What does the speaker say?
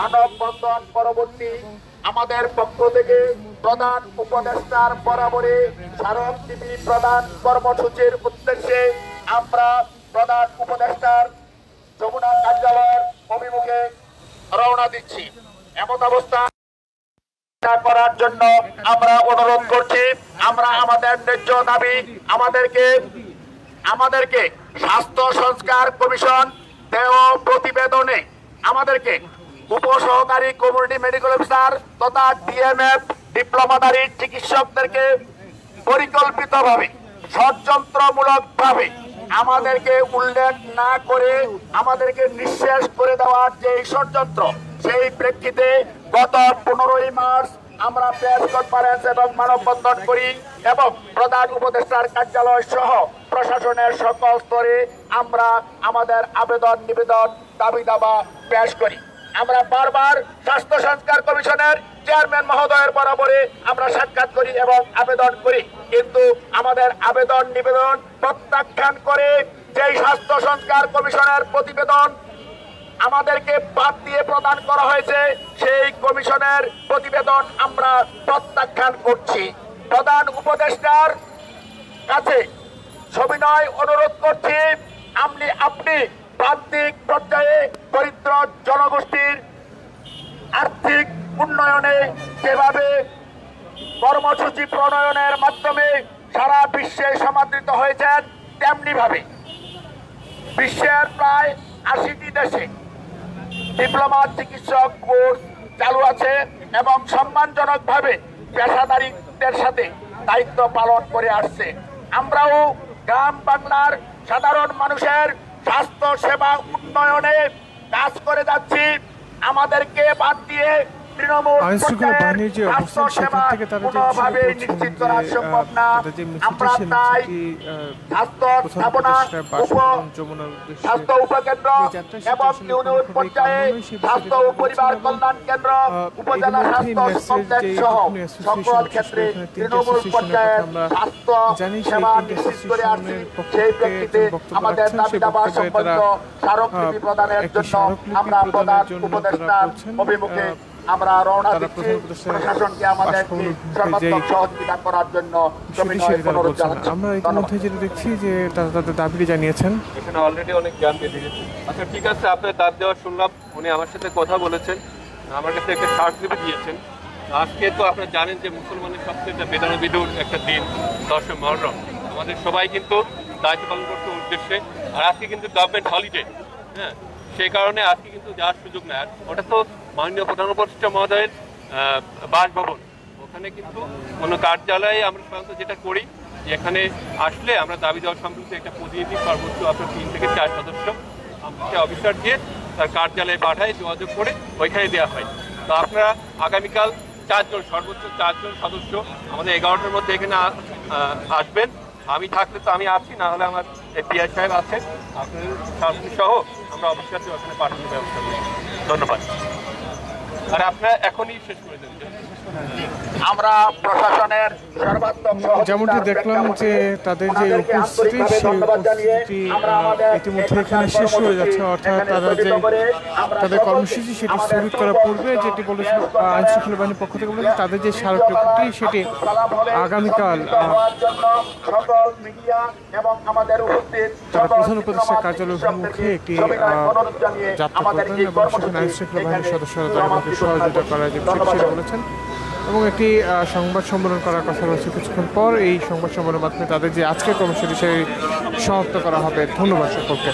মানববন্ধন পরবর্তী আমাদের পক্ষ থেকে প্রধান উপদেষ্টার বরাবরে স্মারকলিপি প্রদান কর্মসূচির উদ্দেশ্যে আমরা প্রধান উপদেষ্টার যমুনা কার্যালয়ের অভিমুখে রওনা দিচ্ছি। এমন অবস্থা করার জন্য আমরা অনুরোধ করছি। আমরা আমাদের ন্যায্য দাবি আমাদেরকে স্বাস্থ্য সংস্কার কমিশন দেহ প্রতিবেদনে আমাদেরকে উপসহকারী কমিউনিটি মেডিকেল অফিসার তথা ডিএমএফ ডিপ্লোমাধারী চিকিৎসকদেরকে পরিকল্পিতভাবে ষড়যন্ত্রমূলকভাবে আমাদেরকে উল্লেখ না করে আমাদেরকে নিঃশেষ করে দেওয়ার যে ষড়যন্ত্র, সেই প্রেক্ষিতে গত 15ই মার্চ আমরা প্রেস কনফারেন্স এবং মানববন্ধন করি এবং প্রধান উপদেষ্টার কার্যালয় সহ প্রশাসনের সকল স্তরে আমরা আমাদের আবেদন নিবেদন দাবি দাবা পেশ করি। আমরা বারবার স্বাস্থ্য সংস্কার কমিশনের চেয়ারম্যান মহোদয়ের বরাবরে আমরা সাক্ষাৎ করি এবং আবেদন করি, কিন্তু আমাদের আবেদন নিবেদন প্রত্যাখ্যান করে যেই স্বাস্থ্য সংস্কার কমিশনের প্রতিবেদন আমাদেরকে বাদ দিয়ে প্রদান করা হয়েছে, সেই কমিশনের প্রতিবেদন আমরা প্রত্যাখ্যান করছি। প্রধান উপদেষ্টার কাছে সবিনয় অনুরোধ করছি, আপনি প্রান্তিক পর্যায়ে দরিদ্র জনগোষ্ঠীর আর্থিক উন্নয়নে যেভাবে কর্মসূচি প্রণয়নের মাধ্যমে সারা বিশ্বে সমাদৃত হয়েছেন, তেমনি ভাবে বিশ্বের প্রায় 80টি দেশে ডিপ্লোমা চিকিৎসক কোর্স চালু আছে এবং সম্মানজনকভাবে পেশাদারিত্বের সাথে দায়িত্ব পালন করে আসছে। আমরাও গ্রাম বাংলার সাধারণ মানুষের স্বাস্থ্য সেবা উন্নয়নে কাজ করে যাচ্ছি। আমাদেরকে বাদ দিয়ে তৃণমূল বাহিনীর যে অবস্থান সেখান থেকে তারা কোনোভাবে নিশ্চিত করা সম্ভব না। আমরা তাই স্বাস্থ্য উপকেন্দ্র এবং ইউনিয়ন পর্যায়ে স্বাস্থ্য ও পরিবার কল্যাণ কেন্দ্র, উপজেলা স্বাস্থ্য কমপ্লেক্স সহ সকল ক্ষেত্রে তৃণমূল পর্যায়ে স্বাস্থ্য সেবা নিশ্চিত করে আসছি। সেই প্রেক্ষিতে আমাদের দাবি দাবা সম্পর্ক স্মারকলিপি প্রদানের জন্য আমরা প্রধান উপদেষ্টার অভিমুখে আমরা রওনা দিচ্ছি। প্রশাসনকে আমাদেরকে সর্বাত্মক সহযোগিতা করার জন্য অনুরোধ জানাচ্ছি। আমরা ইতিমধ্যে যেটা দেখছি যে তারা তাদের দাবি জানিয়েছেন। এখানে অলরেডি অনেক জ্ঞান দিয়ে দিয়েছে। আচ্ছা ঠিক আছে, আপনার দাবি দেওয়া শুনলাম, উনি আমার সাথে কথা বলেছেন, আমার কাছে একটা স্মারকলিপি দিয়েছেন। আজকে তো আপনারা জানেন যে মুসলমানের সবচেয়ে বেদনাবিধুর একটা দিন 10 মুহররম। আমাদের সবাই কিন্তু দায়িত্ব পালন করতে উদ্দেশ্যে, আর আজকে কিন্তু গভর্নমেন্ট হলিডে, হ্যাঁ, সেই কারণে আজকে কিন্তু যাওয়ার সুযোগ নেই। আর ওটা তো মাননীয় প্রধান উপদেষ্টা মহোদয়ের বাসভবন, ওখানে কিন্তু কোনো কার্যালয়ে আমরা সাধারণত যেটা করি, এখানে আসলে আমরা দাবি দেওয়া সম্পর্কে একটা প্রতিনিধি সর্বোচ্চ আপনার 3 থেকে 4 সদস্য আমরা অফিসার দিয়ে তার কার্যালয়ে পাঠায়, যোগাযোগ করে ওইখানে দেওয়া হয়। তো আপনারা আগামীকাল 4 জন, সর্বোচ্চ 4 জন সদস্য আমাদের 11টার মধ্যে এখানে আসবেন। আমি থাকলে তো আমি আছি, না হলে আমার পিআই সাহেব আছে, আপনাদের সহ আমরা অফিসারকে ওখানে পাঠানোর ব্যবস্থা করি। ধন্যবাদ। আর আপনারা এখনই শেষ করে দেবেন। আমরা প্রশাসনের যেমনটি দেখলাম যে তাদের যে উপস্থিতি, সেই উপস্থিতি ইতিমধ্যে এখানে শেষ হয়ে যাচ্ছে, অর্থাৎ তারা যে তাদের কর্মসূচি সেটি স্থগিত করার পূর্বে যেটি বলেছিল আইন শৃঙ্খলা বাহিনীর পক্ষ থেকে বলেছে, তাদের যে স্মারকলিপি সেটি আগামীকাল তারা প্রধান উপদেষ্টার কার্যালয় অভিমুখে একটি যাত্রা করবেন এবং সেখানে আইন শৃঙ্খলা বাহিনীর সদস্যরা তাদের মধ্যে সহযোগিতা করা যে সেটা বলেছেন এবং একটি সংবাদ সম্মেলন করার কথা রয়েছে কিছুক্ষণ পর। এই সংবাদ সম্মেলনের মাধ্যমে তাদের যে আজকের কর্মসূচি সেই সমাপ্ত করা হবে। ধন্যবাদ সকলকে।